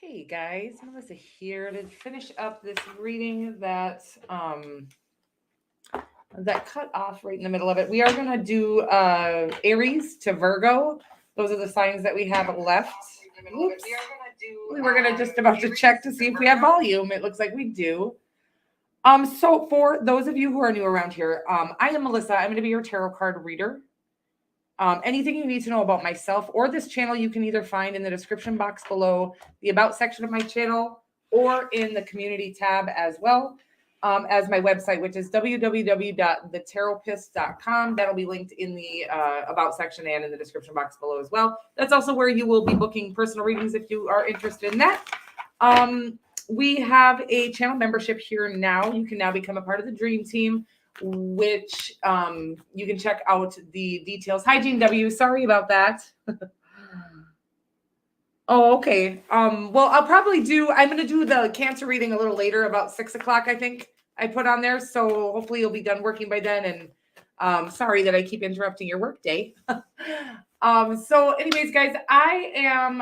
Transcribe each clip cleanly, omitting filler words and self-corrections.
Hey guys, Melissa here to finish up this reading that cut off right in the middle of it. We are gonna do Aries to Virgo. Those are the signs that we have left. Oops. We were gonna just about to check to see if we have volume. It looks like we do. So for those of you who are new around here, I am Melissa. I'm gonna be your tarot card reader. Anything you need to know about myself or this channel, you can either find in the description box below, the About section of my channel, or in the community tab as well as my website, which is www.thetaropist.com. That'll be linked in the About section and in the description box below as well. That's also where you will be booking personal readings if you are interested in that. We have a channel membership here now. You can now become a part of the Dream Team, which you can check out the details. Hi, Jean W. Sorry about that. Oh, okay. Well, I'm going to do the Cancer reading a little later, about 6 o'clock, I think I put on there. So hopefully you'll be done working by then. And sorry that I keep interrupting your work day. So anyways, guys, I am,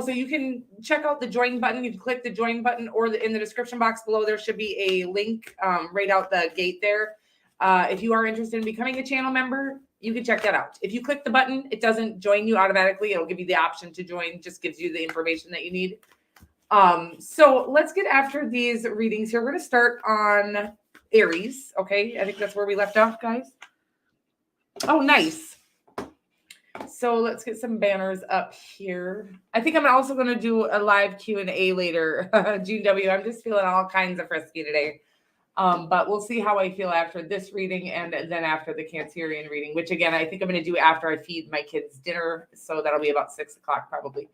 so you can check out the join button. You can click the join button, or in the description box below, there should be a link right out the gate there. If you are interested in becoming a channel member, you can check that out. If you click the button, it doesn't join you automatically. It'll give you the option to join, just gives you the information that you need. So let's get after these readings here. We're going to start on Aries. Okay. I think that's where we left off, guys. Oh, nice. So let's get some banners up here. I think I'm also going to do a live Q&A later. June W. I'm just feeling all kinds of frisky today. But we'll see how I feel after this reading and then after the Cancerian reading, which again, I think I'm going to do after I feed my kids dinner. So that'll be about 6 o'clock probably.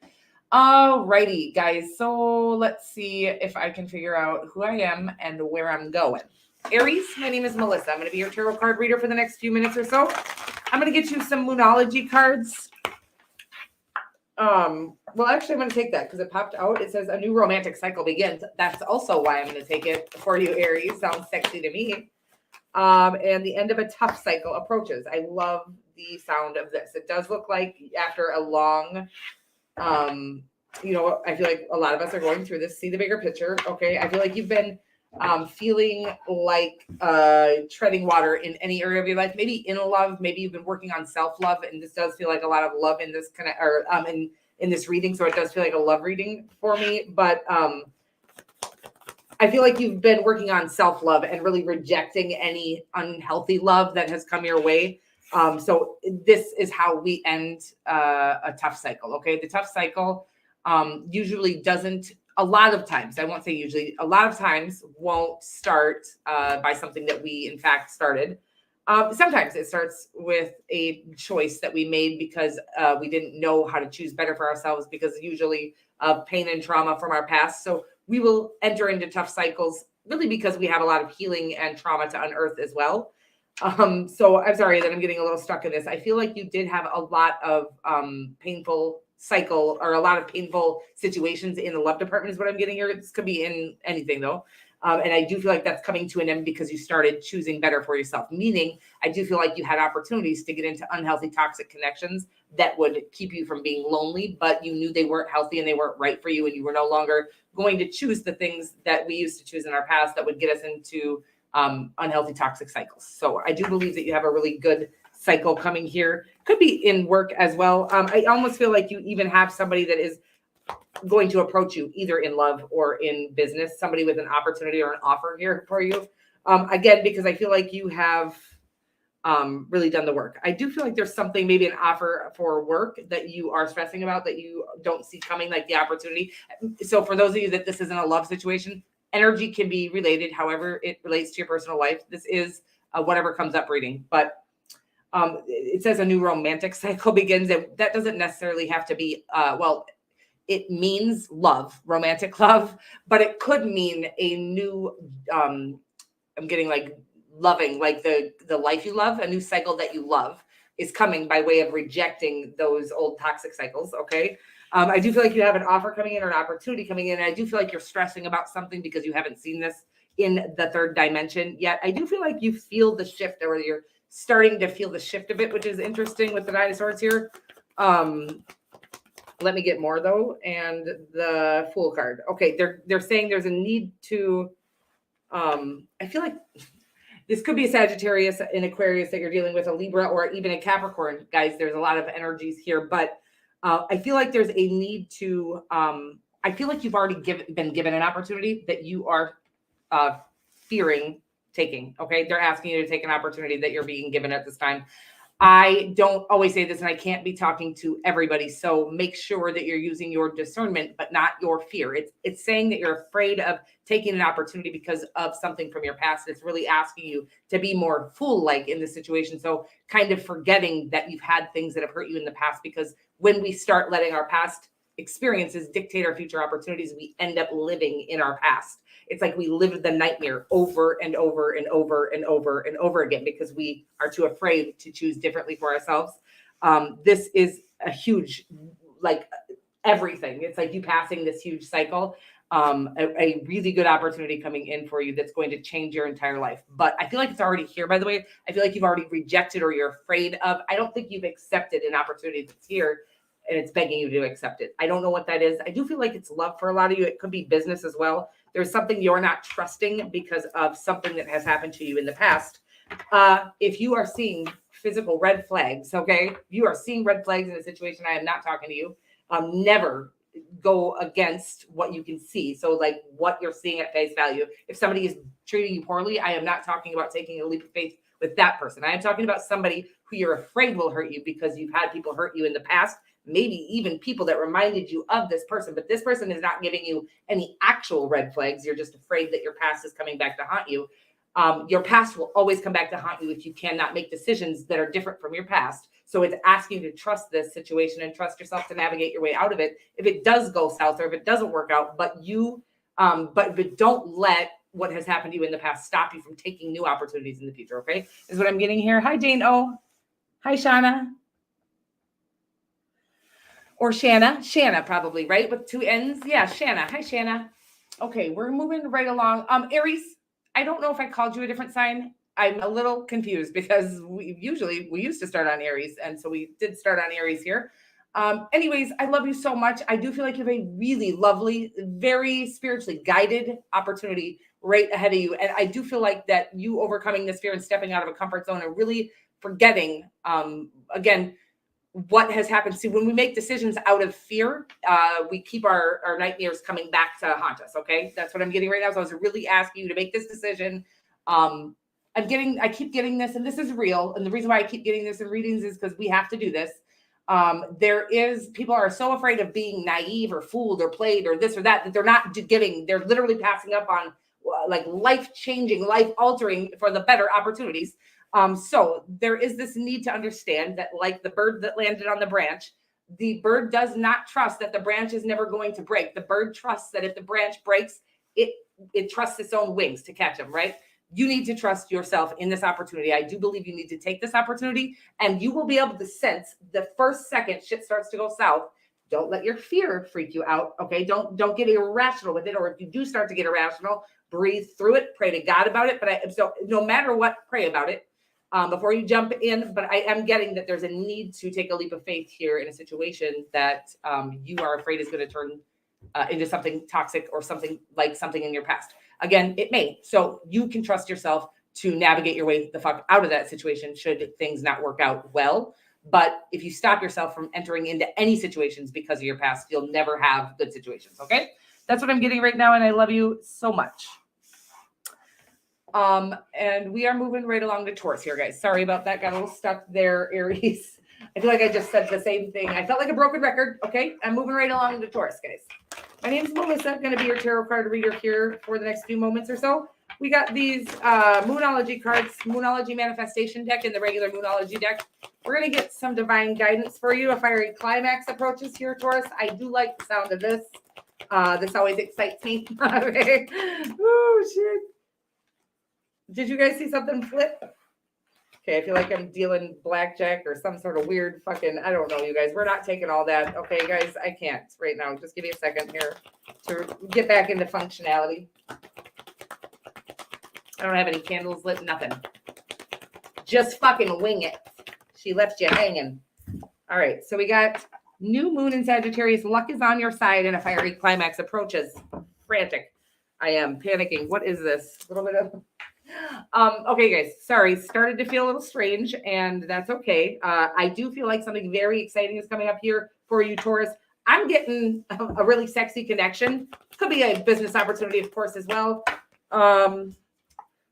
Alrighty, guys. So let's see if I can figure out who I am and where I'm going. Aries, my name is Melissa. I'm going to be your tarot card reader for the next few minutes or so. I'm going to get you some Moonology cards. Well, actually, I'm going to take that because it popped out. It says a new romantic cycle begins. That's also why I'm going to take it for you, Aries. Sounds sexy to me. And the end of a tough cycle approaches. I love the sound of this. It does look like after a long, I feel like a lot of us are going through this. See the bigger picture. Okay. I feel like you've been feeling like treading water in any area of your life, maybe in love, maybe you've been working on self-love, and this does feel like a lot of love in this in this reading. So it does feel like a love reading for me, but I feel like you've been working on self-love and really rejecting any unhealthy love that has come your way. So this is how we end a tough cycle. Okay. The tough cycle usually doesn't, a lot of times, I won't say usually, a lot of times won't start by something that we in fact started. Sometimes it starts with a choice that we made because we didn't know how to choose better for ourselves, because usually of pain and trauma from our past. So we will enter into tough cycles really because we have a lot of healing and trauma to unearth as well. So I'm sorry that I'm getting a little stuck in this. I feel like you did have a lot of painful cycle, or a lot of painful situations in the love department is what I'm getting here. This could be in anything though. And I do feel like that's coming to an end because you started choosing better for yourself. Meaning, I do feel like you had opportunities to get into unhealthy, toxic connections that would keep you from being lonely, but you knew they weren't healthy and they weren't right for you. And you were no longer going to choose the things that we used to choose in our past that would get us into unhealthy, toxic cycles. So I do believe that you have a really good cycle coming here. Could be in work as well. I almost feel like you even have somebody that is going to approach you either in love or in business, somebody with an opportunity or an offer here for you. Again, because I feel like you have really done the work. I do feel like there's something, maybe an offer for work that you are stressing about that you don't see coming, like the opportunity. So for those of you that this isn't a love situation, energy can be related however it relates to your personal life. This is whatever comes up reading, but it says a new romantic cycle begins. And that doesn't necessarily have to be, it means love, romantic love, but it could mean a new, I'm getting like loving, like the life you love, a new cycle that you love is coming by way of rejecting those old toxic cycles. Okay. I do feel like you have an offer coming in or an opportunity coming in. And I do feel like you're stressing about something because you haven't seen this in the third dimension yet. I do feel like you feel the shift, or you're starting to feel the shift of it, which is interesting with the Nine of Swords here. Let me get more though. And the Fool card. Okay, they're saying there's a need to I feel like this could be a Sagittarius, an Aquarius that you're dealing with, a Libra, or even a Capricorn. Guys, there's a lot of energies here, but I feel like there's a need to I feel like you've already been given an opportunity that you are fearing taking. Okay, they're asking you to take an opportunity that you're being given at this time. I don't always say this, and I can't be talking to everybody. So make sure that you're using your discernment, but not your fear. It's saying that you're afraid of taking an opportunity because of something from your past. It's really asking you to be more fool-like in this situation. So kind of forgetting that you've had things that have hurt you in the past, because when we start letting our past experiences dictate our future opportunities, we end up living in our past. It's like we live the nightmare over and over and over and over and over again because we are too afraid to choose differently for ourselves. This is a huge, like everything. It's like you passing this huge cycle, a really good opportunity coming in for you that's going to change your entire life. But I feel like it's already here, by the way. I feel like you've already rejected or you're afraid of. I don't think you've accepted an opportunity that's here and it's begging you to accept it. I don't know what that is. I do feel like it's love for a lot of you. It could be business as well. There's something you're not trusting because of something that has happened to you in the past. If you are seeing physical red flags, okay, if you are seeing red flags in a situation, I am not talking to you. Never go against what you can see. So like what you're seeing at face value. If somebody is treating you poorly, I am not talking about taking a leap of faith with that person. I am talking about somebody who you're afraid will hurt you because you've had people hurt you in the past. Maybe even people that reminded you of this person, but this person is not giving you any actual red flags. You're just afraid that your past is coming back to haunt you. Your past will always come back to haunt you if you cannot make decisions that are different from your past. So it's asking you to trust this situation and trust yourself to navigate your way out of it. If it does go south or if it doesn't work out, but don't let what has happened to you in the past stop you from taking new opportunities in the future. Okay, is what I'm getting here. Hi, Jane O. Hi, Shauna. Or Shanna probably, right? With two N's. Yeah, Shanna. Hi, Shanna. Okay, we're moving right along. Aries, I don't know if I called you a different sign. I'm a little confused because we used to start on Aries. And so we did start on Aries here. Anyways, I love you so much. I do feel like you have a really lovely, very spiritually guided opportunity right ahead of you. And I do feel like that you overcoming this fear and stepping out of a comfort zone and really forgetting, again, what has happened. See, when we make decisions out of fear, we keep our nightmares coming back to haunt us. Okay. That's what I'm getting right now. So I was really asking you to make this decision. I keep getting this, and this is real. And the reason why I keep getting this in readings is because we have to do this. People are so afraid of being naive or fooled or played or this or that they're not giving. They're literally passing up on like life-changing, life-altering for the better opportunities. So there is this need to understand that, like the bird that landed on the branch, the bird does not trust that the branch is never going to break. The bird trusts that if the branch breaks, it trusts its own wings to catch them, right? You need to trust yourself in this opportunity. I do believe you need to take this opportunity, and you will be able to sense the first second shit starts to go south. Don't let your fear freak you out. Okay. Don't get irrational with it. Or if you do start to get irrational, breathe through it, pray to God about it. So no matter what, pray about it. Before you jump in, but I am getting that there's a need to take a leap of faith here in a situation that you are afraid is going to turn into something toxic or something in your past. Again, it may. So you can trust yourself to navigate your way the fuck out of that situation should things not work out well. But if you stop yourself from entering into any situations because of your past, you'll never have good situations. Okay? That's what I'm getting right now, and I love you so much. And we are moving right along to Taurus here, guys. Sorry about that. Got a little stuck there, Aries. I feel like I just said the same thing. I felt like a broken record. Okay. I'm moving right along to Taurus, guys. My name is Melissa. I'm going to be your tarot card reader here for the next few moments or so. We got these Moonology cards, Moonology Manifestation deck and the regular Moonology deck. We're going to get some divine guidance for you. A fiery climax approaches here, Taurus. I do like the sound of this. This always excites me. Okay. Oh, shit. Did you guys see something flip? Okay, I feel like I'm dealing blackjack or some sort of weird fucking, I don't know, you guys. We're not taking all that. Okay, guys, I can't right now. Just give me a second here to get back into functionality. I don't have any candles lit, nothing. Just fucking wing it. She left you hanging. All right, so we got New moon in Sagittarius, luck is on your side and a fiery climax approaches. Frantic. I am panicking. What is this? A little bit of... okay, guys, sorry. Started to feel a little strange, and that's okay. I do feel like something very exciting is coming up here for you, Taurus. I'm getting a really sexy connection. Could be a business opportunity, of course, as well.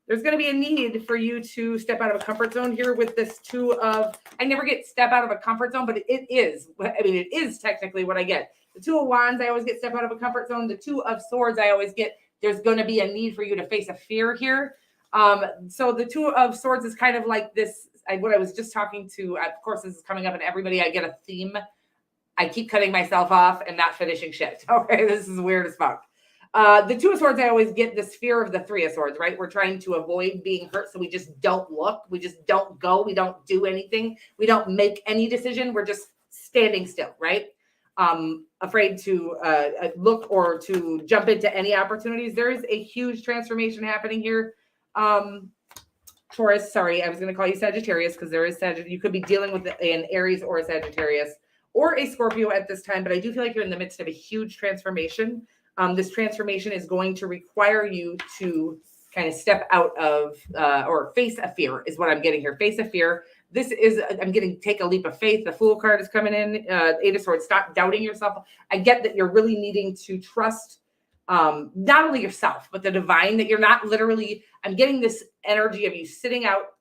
There's going to be a need for you to step out of a comfort zone here with this two of, I never get step out of a comfort zone, but it is technically what I get. The two of wands, I always get step out of a comfort zone. The two of swords, I always get, there's going to be a need for you to face a fear here. So the two of swords is kind of like this, what I was just talking to, of course, this is coming up in everybody. I get a theme. I keep cutting myself off and not finishing shit. Okay, this is weird as fuck. The two of swords, I always get this fear of the three of swords, right? We're trying to avoid being hurt, so we just don't look. We just don't go. We don't do anything. We don't make any decision. We're just standing still, right? Afraid to look or to jump into any opportunities. There is a huge transformation happening here. Taurus, sorry, I was going to call you Sagittarius because there is Sagittarius. You could be dealing with an Aries or a Sagittarius or a Scorpio at this time, but I do feel like you're in the midst of a huge transformation. This transformation is going to require you to kind of step out of or face a fear is what I'm getting here. Face a fear. This is, I'm getting take a leap of faith. The Fool card is coming in. Eight of Swords, stop doubting yourself. I get that you're really needing to trust not only yourself, but the divine, that you're not literally, I'm getting this energy of you sitting out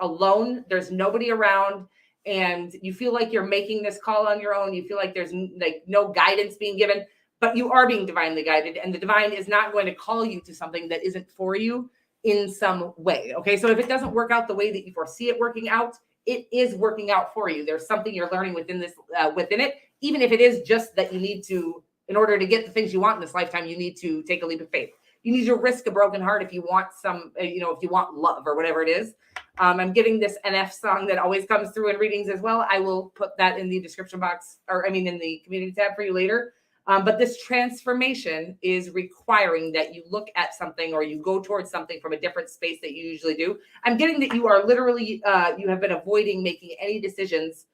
alone. There's nobody around. And you feel like you're making this call on your own. You feel like there's like no guidance being given. But you are being divinely guided, and the divine is not going to call you to something that isn't for you in some way. Okay, so if it doesn't work out the way that you foresee it working out, it is working out for you. There's something you're learning within this, within it, even if it is just that you need to, in order to get the things you want in this lifetime, you need to take a leap of faith. You need to risk a broken heart if you want some, if you want love or whatever it is. I'm getting this NF song that always comes through in readings as well. I will put that in the description box, in the community tab for you later. But this transformation is requiring that you look at something or you go towards something from a different space that you usually do. I'm getting that you are literally, you have been avoiding making any decisions,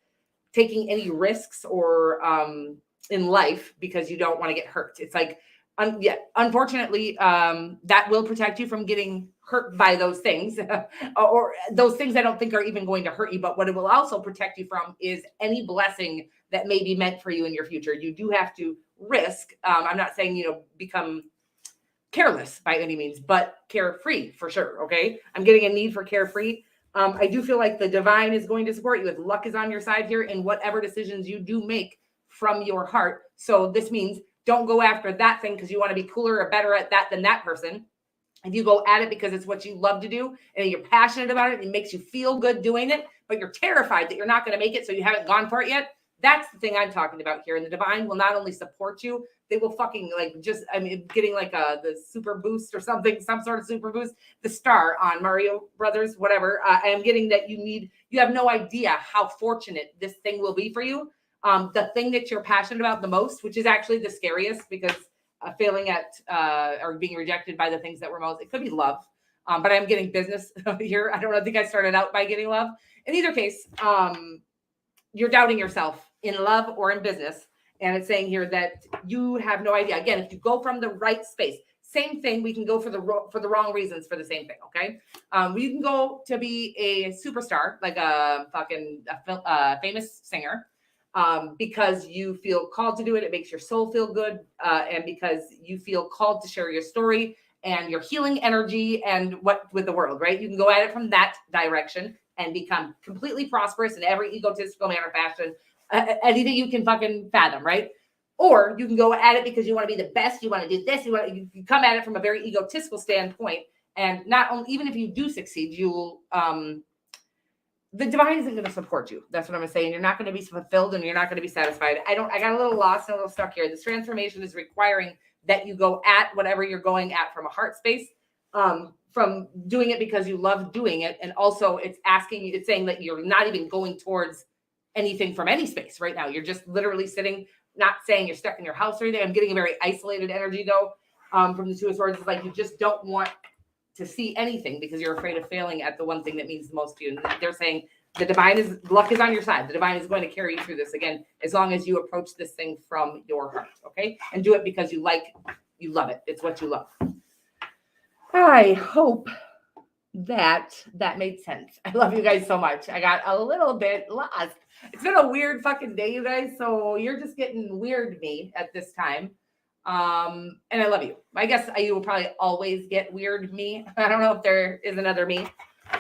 taking any risks or in life because you don't want to get hurt. It's like, unfortunately, that will protect you from getting hurt by those things or those things I don't think are even going to hurt you. But what it will also protect you from is any blessing that may be meant for you in your future. You do have to risk. I'm not saying, become careless by any means, but carefree for sure. Okay. I'm getting a need for carefree. I do feel like the divine is going to support you. If luck is on your side here in whatever decisions you do make from your heart. So this means don't go after that thing because you want to be cooler or better at that than that person. If you go at it because it's what you love to do and you're passionate about it and it makes you feel good doing it, but you're terrified that you're not going to make it, so you haven't gone for it yet. That's the thing I'm talking about here. And the divine will not only support you, they will fucking getting like the super boost or something, some sort of super boost, the star on Mario Brothers, whatever. I am getting that you have no idea how fortunate this thing will be for you. The thing that you're passionate about the most, which is actually the scariest because failing at or being rejected by the things that were most, it could be love. But I'm getting business here. I think I started out by getting love. In either case, you're doubting yourself in love or in business. And it's saying here that you have no idea. Again, if you go from the right space, same thing, we can go for the wrong reasons for the same thing, okay? You can go to be a superstar, like a famous singer, because you feel called to do it. It makes your soul feel good. And because you feel called to share your story and your healing energy and with the world, right? You can go at it from that direction and become completely prosperous in every egotistical manner, fashion, anything you can fucking fathom, right? Or you can go at it because you want to be the best, you want to do this, you come at it from a very egotistical standpoint, and not only, even if you do succeed, you'll the divine isn't going to support you. That's what I'm saying. You're not going to be fulfilled and you're not going to be satisfied. I got a little lost and a little stuck here. This transformation is requiring that you go at whatever you're going at from a heart space, from doing it because you love doing it. And also it's saying that you're not even going towards anything from any space right now. You're just literally sitting, not saying you're stuck in your house or anything. I'm getting a very isolated energy though, from the Two of Swords. It's like, you just don't want to see anything because you're afraid of failing at the one thing that means the most to you. And they're saying luck is on your side. The divine is going to carry you through this again, as long as you approach this thing from your heart. Okay. And do it because you love it. It's what you love. I hope that made sense. I love you guys so much. I got a little bit lost. It's been a weird fucking day, you guys. So you're just getting weird me at this time. And I love you. I guess you will probably always get weird me. I don't know if there is another me.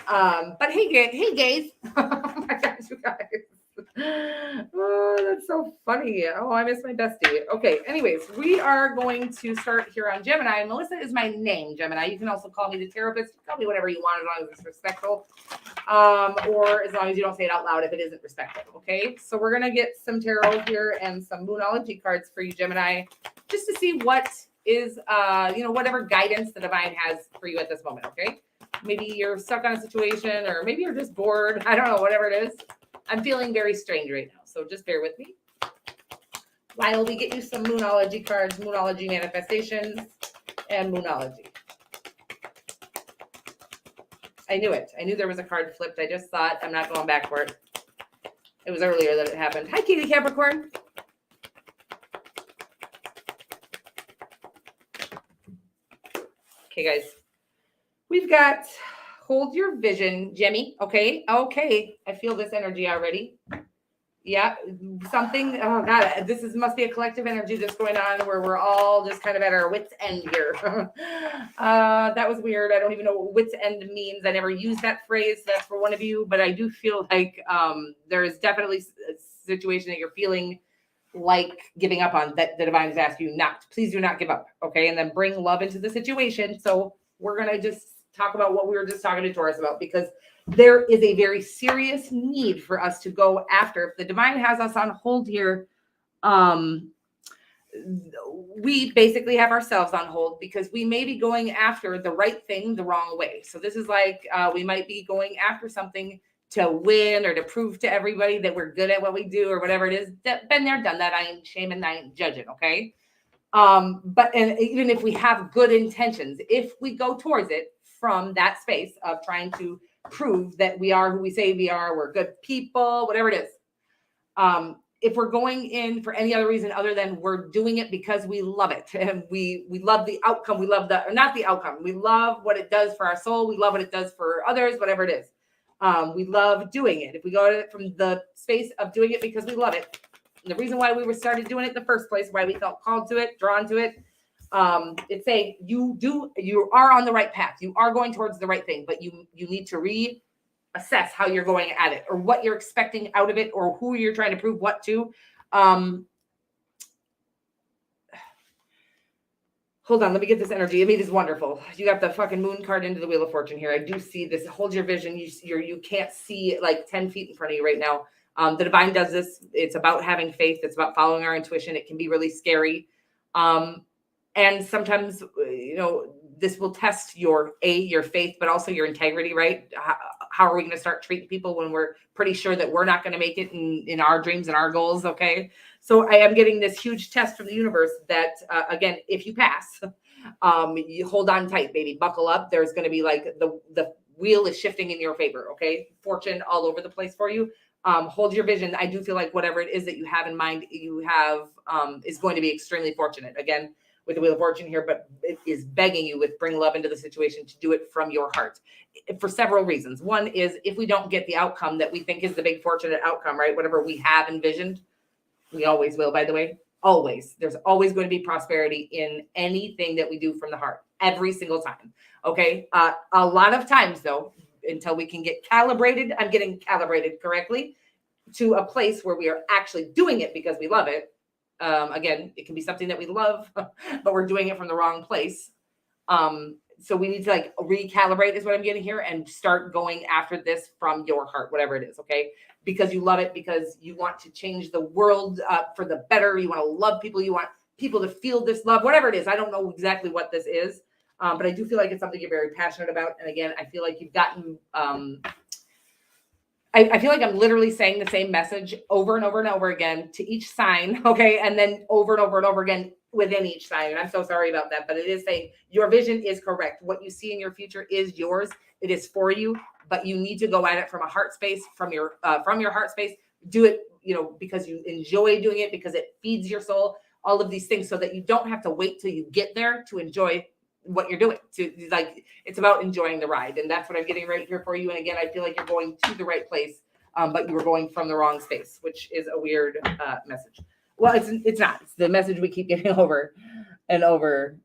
But hey guys. Oh my gosh, you guys. Oh, that's so funny. Oh, I miss my bestie. Okay, anyways, we are going to start here on Gemini. Melissa is my name, Gemini. You can also call me the Taropist. Call me whatever you want, as long as it's respectful. Or as long as you don't say it out loud if it isn't respectful. Okay, so we're gonna get some tarot here and some Moonology cards for you, Gemini, just to see what is whatever guidance the divine has for you at this moment. Okay, maybe you're stuck on a situation, or maybe you're just bored. I don't know, whatever it is. I'm feeling very strange right now, so just bear with me while we get you some Moonology cards, Moonology manifestations, and Moonology. I knew it. I knew there was a card flipped. I just thought I'm not going back for it. It was earlier that it happened. Hi, Katie Capricorn. Okay, guys. We've got hold your vision, Jemmy. Okay. I feel this energy already. Yeah, something. Oh God, must be a collective energy that's going on where we're all just kind of at our wits' end here. That was weird. I don't even know what wits' end means. I never used that phrase. That's for one of you, but I do feel like there is definitely a situation that you're feeling like giving up on, that the divine has asked you not. Please do not give up. Okay, and then bring love into the situation. So we're gonna just talk about what we were just talking to Taurus about, because there is a very serious need for us to go after. If the divine has us on hold here, we basically have ourselves on hold because we may be going after the right thing the wrong way. So this is like we might be going after something to win or to prove to everybody that we're good at what we do or whatever it is. Been there, done that. I ain't shaming, I ain't judging, okay? But even if we have good intentions, if we go towards it from that space of trying to prove that we are who we say we are, we're good people, whatever it is. If we're going in for any other reason other than we're doing it because we love it and we love the outcome, we love not the outcome, we love what it does for our soul, we love what it does for others, whatever it is. We love doing it. If we go at it from the space of doing it because we love it, the reason why we started doing it in the first place, why we felt called to it, drawn to it, it's saying you are on the right path. You are going towards the right thing, but you need to reassess how you're going at it or what you're expecting out of it or who you're trying to prove what to. Hold on, let me get this energy. I mean, it's wonderful. You got the fucking moon card into the Wheel of Fortune here. I do see this. Hold your vision. You can't see like 10 feet in front of you right now. The divine does this. It's about having faith. It's about following our intuition. It can be really scary. And sometimes, this will test your faith, but also your integrity, right? How are we going to start treating people when we're pretty sure that we're not going to make it in our dreams and our goals? Okay. So I am getting this huge test from the universe that, again, if you pass, you hold on tight, baby, buckle up. There's going to be like the wheel is shifting in your favor. Okay. Fortune all over the place for you. Hold your vision. I do feel like whatever it is that you have in mind, you have, is going to be extremely fortunate. Again, with the Wheel of Fortune here, but it is begging you with bring love into the situation to do it from your heart for several reasons. One is if we don't get the outcome that we think is the big fortunate outcome, right? Whatever we have envisioned, we always will, by the way, always. There's always going to be prosperity in anything that we do from the heart every single time. Okay. A lot of times though, until we can get calibrated, I'm getting calibrated correctly to a place where we are actually doing it because we love it. Again, it can be something that we love, but we're doing it from the wrong place. So we need to like recalibrate is what I'm getting here and start going after this from your heart, whatever it is. Okay. Because you love it, because you want to change the world for the better. You want to love people. You want people to feel this love, whatever it is. I don't know exactly what this is, but I do feel like it's something you're very passionate about. And again, I feel like you've gotten, I feel like I'm literally saying the same message over and over and over again to each sign, okay? And then over and over and over again within each sign. And I'm so sorry about that, but it is saying your vision is correct. What you see in your future is yours. It is for you, but you need to go at it from a heart space, from your heart space. Do it, because you enjoy doing it, because it feeds your soul, all of these things, so that you don't have to wait till you get there to enjoy what you're doing. It's about enjoying the ride, and that's what I'm getting right here for you. And again, I feel like you're going to the right place, but you were going from the wrong space, which is a weird message. Well, it's not. It's the message we keep getting over and over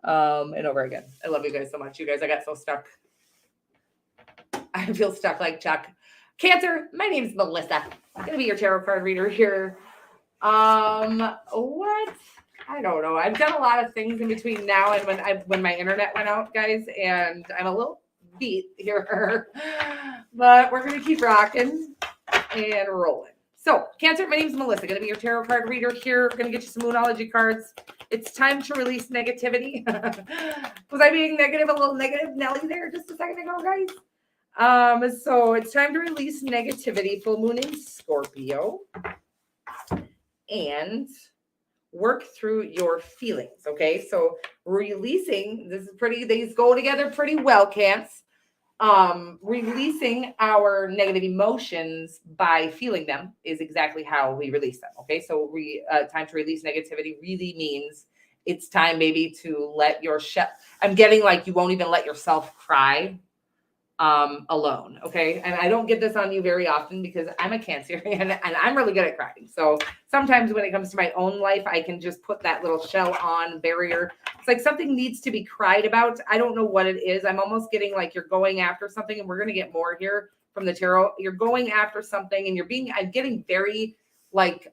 and over again. I love you guys so much. You guys, I got so stuck. I feel stuck like Chuck. Cancer, my name is Melissa. I'm gonna be your tarot card reader here. What? I don't know. I've done a lot of things in between now and when my internet went out, guys, and I'm a little beat here, but we're gonna keep rocking and rolling. So, Cancer, my name is Melissa. Gonna be your tarot card reader here. Gonna get you some Moonology cards. It's time to release negativity. Was I being negative? A little negative Nelly there just a second ago, guys. So it's time to release negativity. Full moon in Scorpio, and work through your feelings. Okay, so releasing, these go together pretty well, Cants. Releasing our negative emotions by feeling them is exactly how we release them. Okay, so time to release negativity really means it's time maybe to let your I'm getting like you won't even let yourself cry alone. Okay. And I don't get this on you very often because I'm a Cancerian and I'm really good at crying. So sometimes when it comes to my own life, I can just put that little shell on barrier. It's like something needs to be cried about. I don't know what it is. I'm almost getting like you're going after something, and we're going to get more here from the tarot. You're going after something and I'm getting very like,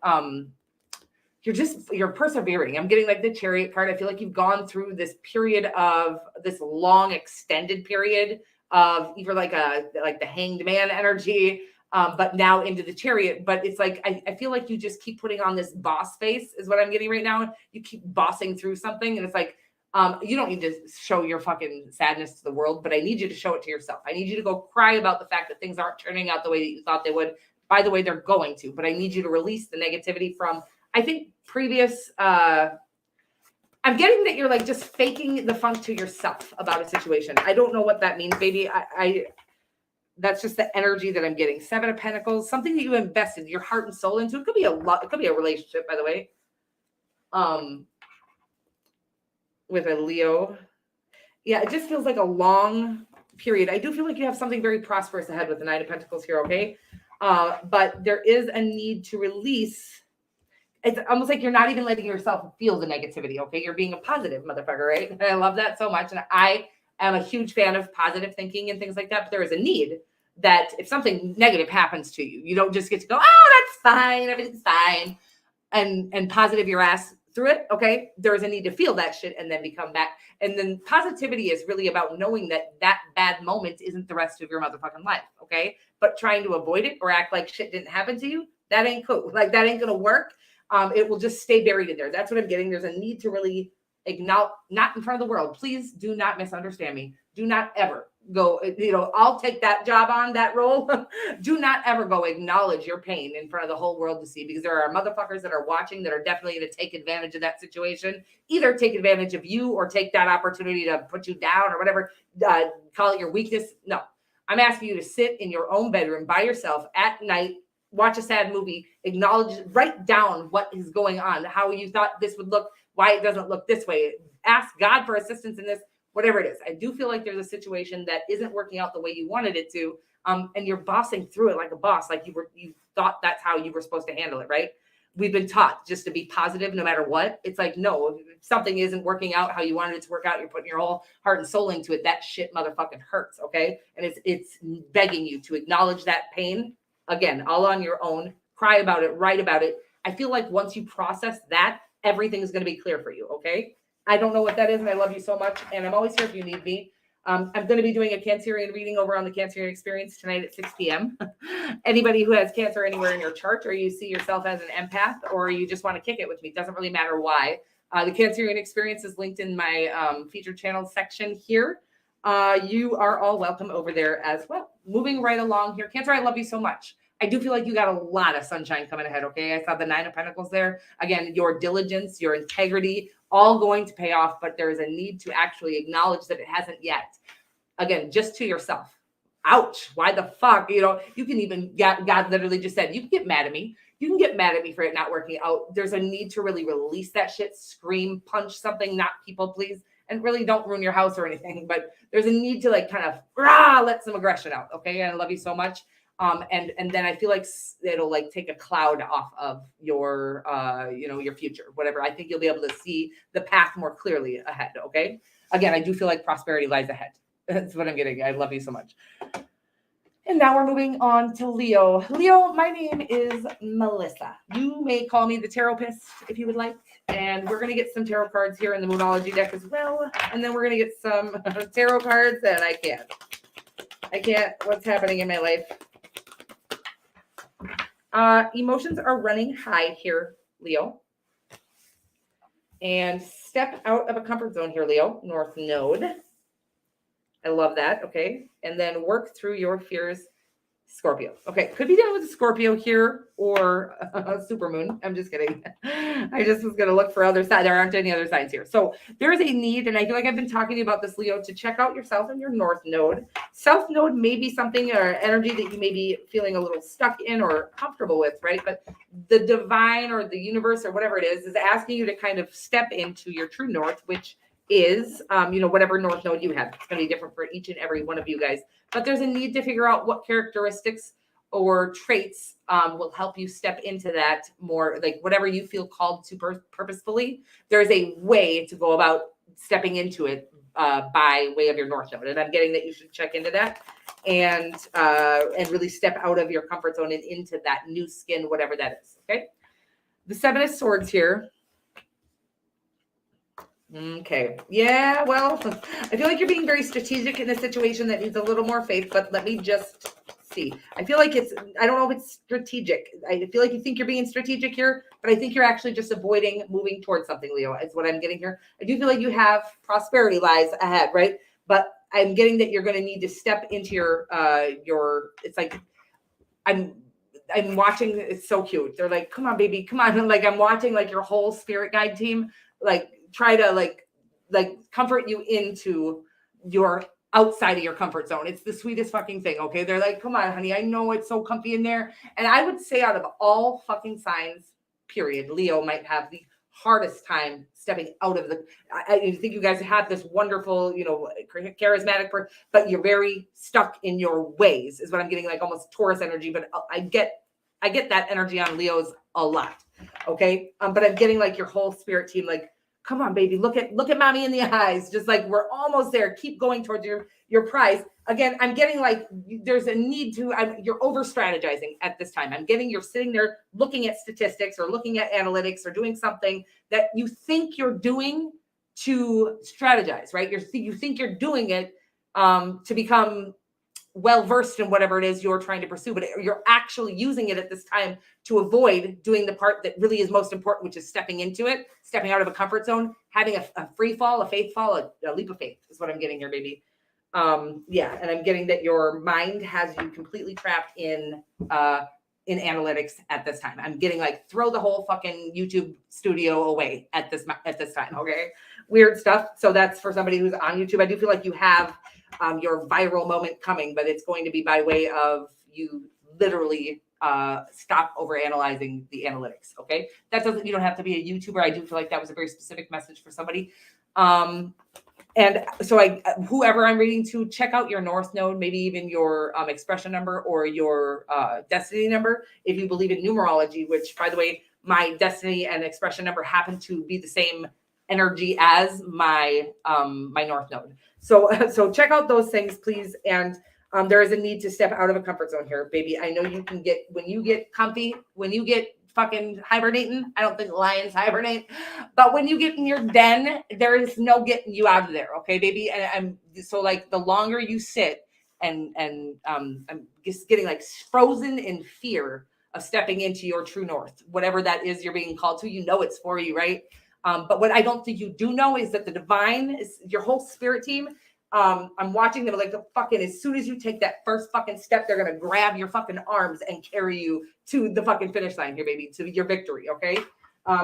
you're persevering. I'm getting like the Chariot card. I feel like you've gone through this period of this long extended period of either like the Hanged Man energy, but now into the Chariot. But it's like I feel like you just keep putting on this boss face is what I'm getting right now. You keep bossing through something, and it's like you don't need to show your fucking sadness to the world, but I need you to show it to yourself. I need you to go cry about the fact that things aren't turning out the way that you thought they would. By the way, they're going to, but I need you to release the negativity from, I think, previous I'm getting that you're like just faking the funk to yourself about a situation. I don't know what that means, baby. I that's just the energy that I'm getting. 7 of Pentacles, something that you invested your heart and soul into. It could be it could be a relationship, by the way. With a Leo. Yeah, it just feels like a long period. I do feel like you have something very prosperous ahead with the 9 of Pentacles here, okay? But there is a need to release. It's almost like you're not even letting yourself feel the negativity, okay? You're being a positive motherfucker, right? And I love that so much. And I am a huge fan of positive thinking and things like that. But there is a need that if something negative happens to you, you don't just get to go, oh, that's fine. Everything's fine. And positive your ass through it, okay? There is a need to feel that shit and then become back. And then positivity is really about knowing that bad moment isn't the rest of your motherfucking life, okay? But trying to avoid it or act like shit didn't happen to you, that ain't cool. Like, that ain't going to work. It will just stay buried in there. That's what I'm getting. There's a need to really acknowledge, not in front of the world. Please do not misunderstand me. Do not ever go, I'll take that job on, that role. Do not ever go acknowledge your pain in front of the whole world to see, because there are motherfuckers that are watching that are definitely going to take advantage of that situation. Either take advantage of you or take that opportunity to put you down or whatever, call it your weakness. No, I'm asking you to sit in your own bedroom by yourself at night, watch a sad movie, acknowledge, write down what is going on, how you thought this would look, why it doesn't look this way. Ask God for assistance in this, whatever it is. I do feel like there's a situation that isn't working out the way you wanted it to, and you're bossing through it like a boss, like you thought that's how you were supposed to handle it, right? We've been taught just to be positive no matter what. It's like, no, if something isn't working out how you wanted it to work out, you're putting your whole heart and soul into it. That shit motherfucking hurts, okay? And it's begging you to acknowledge that pain. Again, all on your own, cry about it, write about it. I feel like once you process that, everything is going to be clear for you, okay? I don't know what that is, and I love you so much, and I'm always here if you need me. I'm going to be doing a Cancerian reading over on the Cancerian Experience tonight at 6 p.m. Anybody who has Cancer anywhere in your chart, or you see yourself as an empath, or you just want to kick it with me, doesn't really matter why. The Cancerian Experience is linked in my featured channel section here. you are all welcome over there as well. Moving right along here. Cancer, I love you so much. I do feel like you got a lot of sunshine coming ahead, okay? I saw the 9 of Pentacles there. Again, your diligence, your integrity, all going to pay off, but there is a need to actually acknowledge that it hasn't yet. Again, just to yourself. Ouch. Why the fuck? You know, you can even, God literally just said, you can get mad at me. You can get mad at me for it not working out. There's a need to really release that shit, scream, punch something, not people, please. And really don't ruin your house or anything, but there's a need to like kind of let some aggression out. Okay. I love you so much. And then I feel like it'll like take a cloud off of your, your future, whatever. I think you'll be able to see the path more clearly ahead. Okay. Again, I do feel like prosperity lies ahead. That's what I'm getting. I love you so much. And now we're moving on to Leo. Leo, my name is Melissa. You may call me the Taropist if you would like. And we're going to get some tarot cards here in the Moonology deck as well. And then we're going to get some tarot cards. And I can't. What's happening in my life? Emotions are running high here, Leo. And step out of a comfort zone here, Leo. North Node. I love that. Okay. And then work through your fears, Scorpio. Okay. Could be dealing with a Scorpio here or a supermoon. I'm just kidding. I just was going to look for other signs. There aren't any other signs here. So there's a need, and I feel like I've been talking to you about this, Leo, to check out yourself and your North Node. South Node may be something or energy that you may be feeling a little stuck in or comfortable with, right? But the divine or the universe or whatever it is asking you to kind of step into your true North, which is, whatever North Node you have. It's going to be different for each and every one of you guys. But there's a need to figure out what characteristics or traits will help you step into that more, like whatever you feel called to purposefully. There's a way to go about stepping into it by way of your North Node. And I'm getting that you should check into that and really step out of your comfort zone and into that new skin, whatever that is. Okay. The 7 of Swords here. Okay. Yeah, well, I feel like you're being very strategic in a situation that needs a little more faith, but let me just see. I feel like I don't know if it's strategic. I feel like you think you're being strategic here, but I think you're actually just avoiding moving towards something, Leo, is what I'm getting here. I do feel like you have prosperity lies ahead, right? But I'm getting that you're going to need to step into your, it's like, I'm watching, it's so cute. They're like, come on, baby, come on. Like I'm watching like your whole spirit guide team, like, try to like comfort you into your outside of your comfort zone. It's the sweetest fucking thing. Okay. They're like, come on, honey. I know it's so comfy in there. And I would say out of all fucking signs, period, Leo might have the hardest time stepping out of I think you guys have this wonderful, charismatic person, but you're very stuck in your ways is what I'm getting, like almost Taurus energy. But I get that energy on Leos a lot. Okay. But I'm getting like your whole spirit team, like, come on, baby, look at mommy in the eyes. Just like, we're almost there. Keep going towards your prize. Again, I'm getting like, there's a need to, you're over strategizing at this time. I'm getting, you're sitting there looking at statistics or looking at analytics or doing something that you think you're doing to strategize, right? You think you're doing it to become well-versed in whatever it is you're trying to pursue, but you're actually using it at this time to avoid doing the part that really is most important, which is stepping into it, stepping out of a comfort zone, having a free fall, a faith fall, a leap of faith is what I'm getting here, baby. And I'm getting that your mind has you completely trapped in analytics at this time. I'm getting like, throw the whole fucking YouTube studio away at this time. Okay. Weird stuff. So that's for somebody who's on YouTube. I do feel like you have your viral moment coming, but it's going to be by way of you literally stop over analyzing the analytics. Okay. You don't have to be a YouTuber. I do feel like that was a very specific message for somebody. And so whoever I'm reading to, check out your North Node, maybe even your expression number or your destiny number. If you believe in numerology, which by the way, my destiny and expression number happen to be the same energy as my North Node. So check out those things, please. And there is a need to step out of a comfort zone here, baby. I know you can when you get comfy, when you get fucking hibernating. I don't think lions hibernate, but when you get in your den, there is no getting you out of there. Okay, baby. And I'm so like the longer you sit and I'm just getting like frozen in fear of stepping into your true north, whatever that is you're being called to, it's for you, right? But what I don't think you do know is that the divine is your whole spirit team. I'm watching them like the fucking, as soon as you take that first fucking step, they're going to grab your fucking arms and carry you to the fucking finish line here, baby, to your victory. Okay.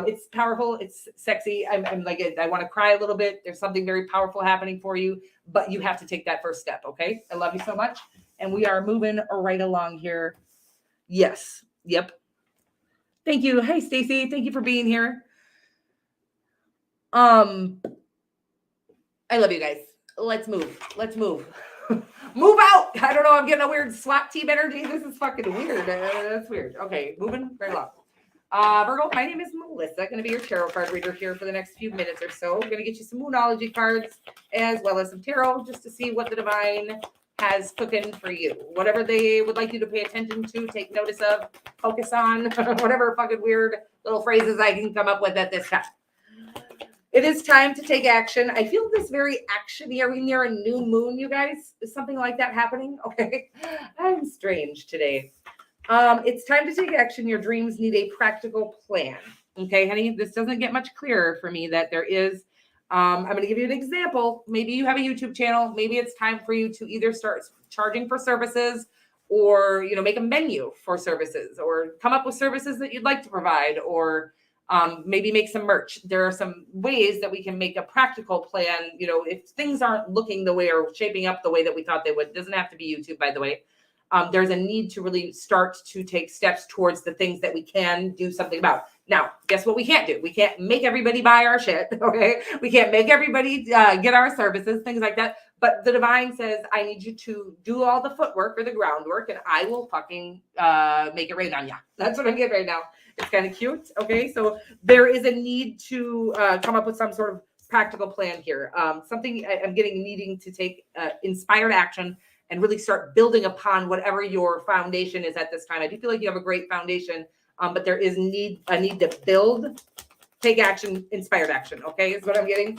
It's powerful. It's sexy. I'm like, I want to cry a little bit. There's something very powerful happening for you, but you have to take that first step. Okay. I love you so much. And we are moving right along here. Yes. Yep. Thank you. Hey, Stacy. Thank you for being here. I love you guys. Let's move. Let's move. Move out. I don't know. I'm getting a weird SWAT team energy. This is fucking weird. That's weird. Okay. Moving right along. Virgo, my name is Melissa. Going to be your tarot card reader here for the next few minutes or so. I'm going to get you some Moonology cards as well as some tarot just to see what the divine has cooking for you. Whatever they would like you to pay attention to, take notice of, focus on, whatever fucking weird little phrases I can come up with at this time. It is time to take action. I feel this very action-y. Are we near a new moon, you guys? Is something like that happening? Okay. I'm strange today. It's time to take action. Your dreams need a practical plan. Okay, honey, this doesn't get much clearer for me that there is. I'm going to give you an example. Maybe you have a YouTube channel. Maybe it's time for you to either start charging for services or, make a menu for services or come up with services that you'd like to provide or maybe make some merch. There are some ways that we can make a practical plan. If things aren't looking the way or shaping up the way that we thought they would, it doesn't have to be YouTube, by the way. There's a need to really start to take steps towards the things that we can do something about. Now, guess what we can't do? We can't make everybody buy our shit, okay? We can't make everybody get our services, things like that. But the divine says, I need you to do all the footwork or the groundwork, and I will fucking make it rain on you. That's what I'm getting right now. It's kind of cute, okay? So there is a need to come up with some sort of practical plan here. Something I'm getting needing to take inspired action and really start building upon whatever your foundation is at this time. I do feel like you have a great foundation, but there is a need to build, take action, inspired action, okay, is what I'm getting.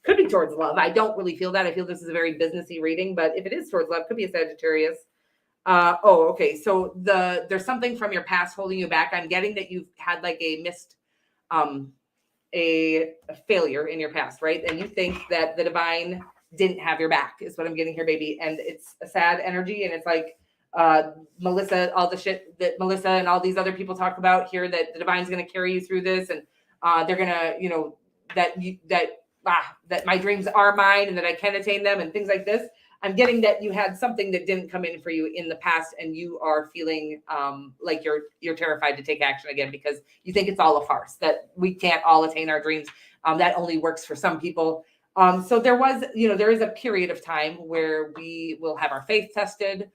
Could be towards love. I don't really feel that. I feel this is a very businessy reading, but if it is towards love, could be a Sagittarius. Okay. So there's something from your past holding you back. I'm getting that you've had like a missed, a failure in your past, right? And you think that the divine didn't have your back is what I'm getting here, baby. And it's a sad energy. And it's like, Melissa, all the shit that Melissa and all these other people talk about here, that the divine's going to carry you through this. And, they're going to, that my dreams are mine and that I can attain them and things like this. I'm getting that you had something that didn't come in for you in the past, and you are feeling like you're terrified to take action again because you think it's all a farce, that we can't all attain our dreams. That only works for some people. So there is a period of time where we will have our faith tested.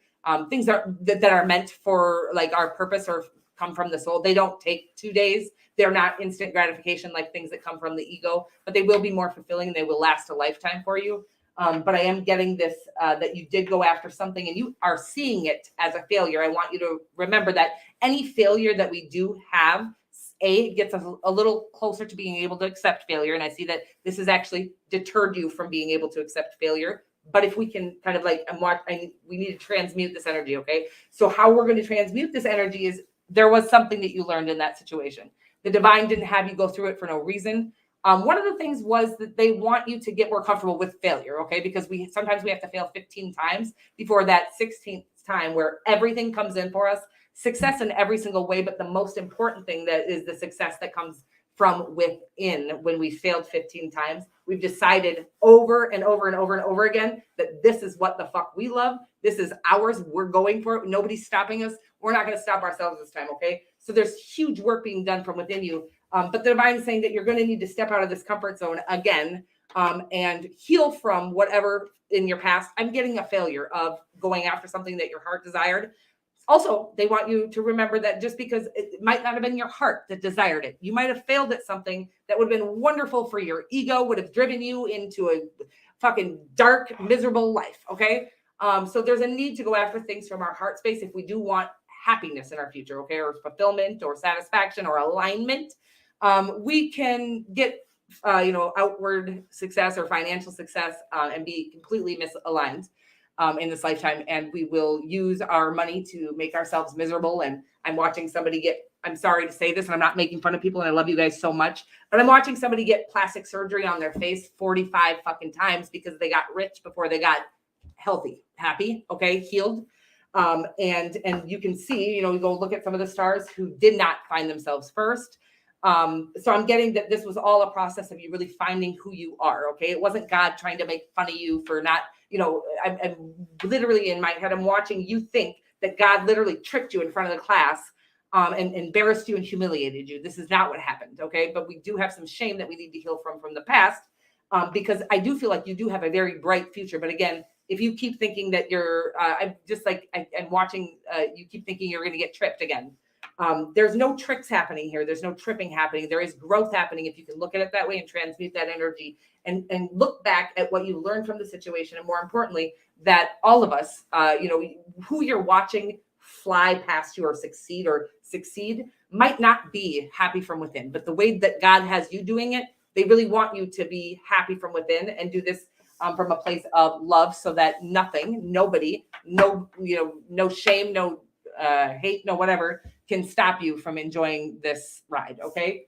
Things that are meant for like our purpose or come from the soul. They don't take 2 days. They're not instant gratification like things that come from the ego, but they will be more fulfilling. They will last a lifetime for you. But I am getting this, that you did go after something and you are seeing it as a failure. I want you to remember that any failure that we do have, it gets us a little closer to being able to accept failure. And I see that this has actually deterred you from being able to accept failure. But if we can kind of like, we need to transmute this energy, okay? So how we're going to transmute this energy is there was something that you learned in that situation. The divine didn't have you go through it for no reason. One of the things was that they want you to get more comfortable with failure, okay? Because sometimes we have to fail 15 times before that 16th time where everything comes in for us. Success in every single way, but the most important thing that is the success that comes from within. When we failed 15 times, we've decided over and over and over and over again that this is what the fuck we love. This is ours. We're going for it. Nobody's stopping us. We're not going to stop ourselves this time, okay? So there's huge work being done from within you. But the divine is saying that you're going to need to step out of this comfort zone again and heal from whatever in your past. I'm getting a failure of going after something that your heart desired. Also, they want you to remember that just because it might not have been your heart that desired it, you might have failed at something that would have been wonderful for your ego, would have driven you into a fucking dark, miserable life, okay? So there's a need to go after things from our heart space if we do want happiness in our future, okay? Or fulfillment or satisfaction or alignment. We can get, outward success or financial success and be completely misaligned in this lifetime. And we will use our money to make ourselves miserable. And I'm watching somebody get I'm sorry to say this, and I'm not making fun of people, and I love you guys so much, but I'm watching somebody get plastic surgery on their face 45 fucking times because they got rich before they got healthy, happy, okay, healed. And you can see, you go look at some of the stars who did not find themselves first. So I'm getting that this was all a process of you really finding who you are. Okay. It wasn't God trying to make fun of you for not, I'm literally in my head, I'm watching you think that God literally tricked you in front of the class, and embarrassed you and humiliated you. This is not what happened. Okay. But we do have some shame that we need to heal from the past. Because I do feel like you do have a very bright future. But again, if you keep thinking that you're, I'm just like, I'm watching, you keep thinking you're going to get tripped again. There's no tricks happening here. There's no tripping happening. There is growth happening if you can look at it that way and transmute that energy and look back at what you learned from the situation. And more importantly, that all of us, who you're watching fly past you or succeed might not be happy from within. But the way that God has you doing it, they really want you to be happy from within and do this from a place of love so that nobody, no shame, no hate, no whatever can stop you from enjoying this ride. Okay.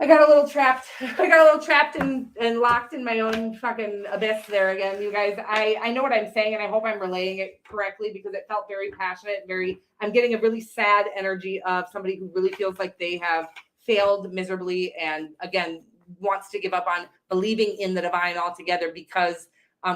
I got a little trapped and locked in my own fucking abyss there again, you guys. I know what I'm saying and I hope I'm relaying it correctly because it felt very passionate, I'm getting a really sad energy of somebody who really feels like they have failed miserably and again, wants to give up on believing in the divine altogether because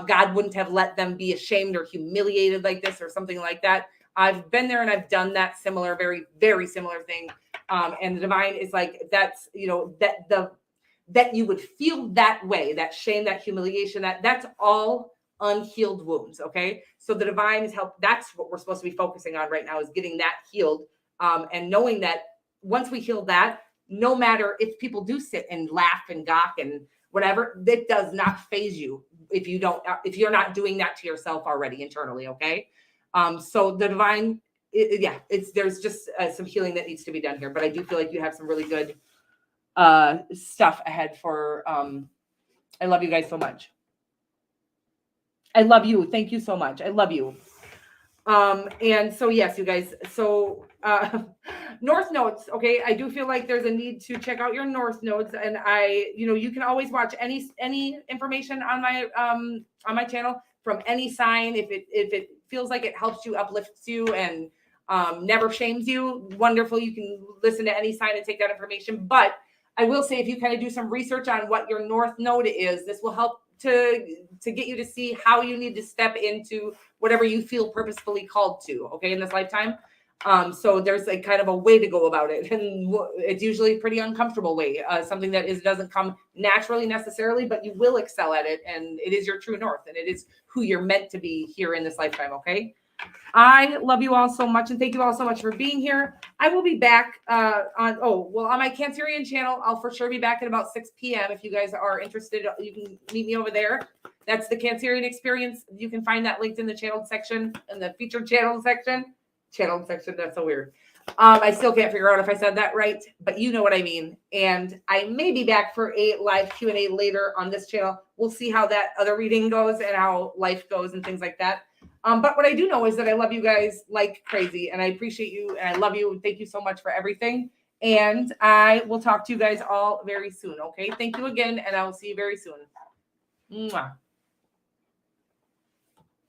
God wouldn't have let them be ashamed or humiliated like this or something like that. I've been there and I've done that similar, very, very similar thing. And the divine is like, that's, that you would feel that way, that shame, that humiliation, that's all unhealed wounds. Okay. So the divine is help. That's what we're supposed to be focusing on right now is getting that healed. And knowing that once we heal that, no matter if people do sit and laugh and gawk and whatever, that does not phase you if you're not doing that to yourself already internally. Okay. So the divine, there's just some healing that needs to be done here, but I do feel like you have some really good stuff ahead for, I love you guys so much. I love you. Thank you so much. I love you. And so, yes, you guys, so, North nodes. Okay. I do feel like there's a need to check out your North nodes and you can always watch any information on my channel from any sign. If it feels like it helps you, uplifts you and, never shames you, wonderful. You can listen to any sign and take that information. But I will say, if you kind of do some research on what your North node is, this will help to get you to see how you need to step into whatever you feel purposefully called to, okay, in this lifetime. So there's a kind of a way to go about it. And it's usually a pretty uncomfortable way, something that doesn't come naturally necessarily, but you will excel at it. And it is your true north and it is who you're meant to be here in this lifetime. Okay. I love you all so much. And thank you all so much for being here. I will be back on my Cancerian channel. I'll for sure be back at about 6 p.m. If you guys are interested, you can meet me over there. That's the Cancerian experience. You can find that linked in the channel section, in the featured channel section. That's so weird. I still can't figure out if I said that right, but you know what I mean. And I may be back for a live Q&A later on this channel. We'll see how that other reading goes and how life goes and things like that. But what I do know is that I love you guys like crazy and I appreciate you and I love you. And thank you so much for everything. And I will talk to you guys all very soon. Okay. Thank you again. And I will see you very soon. Mwah.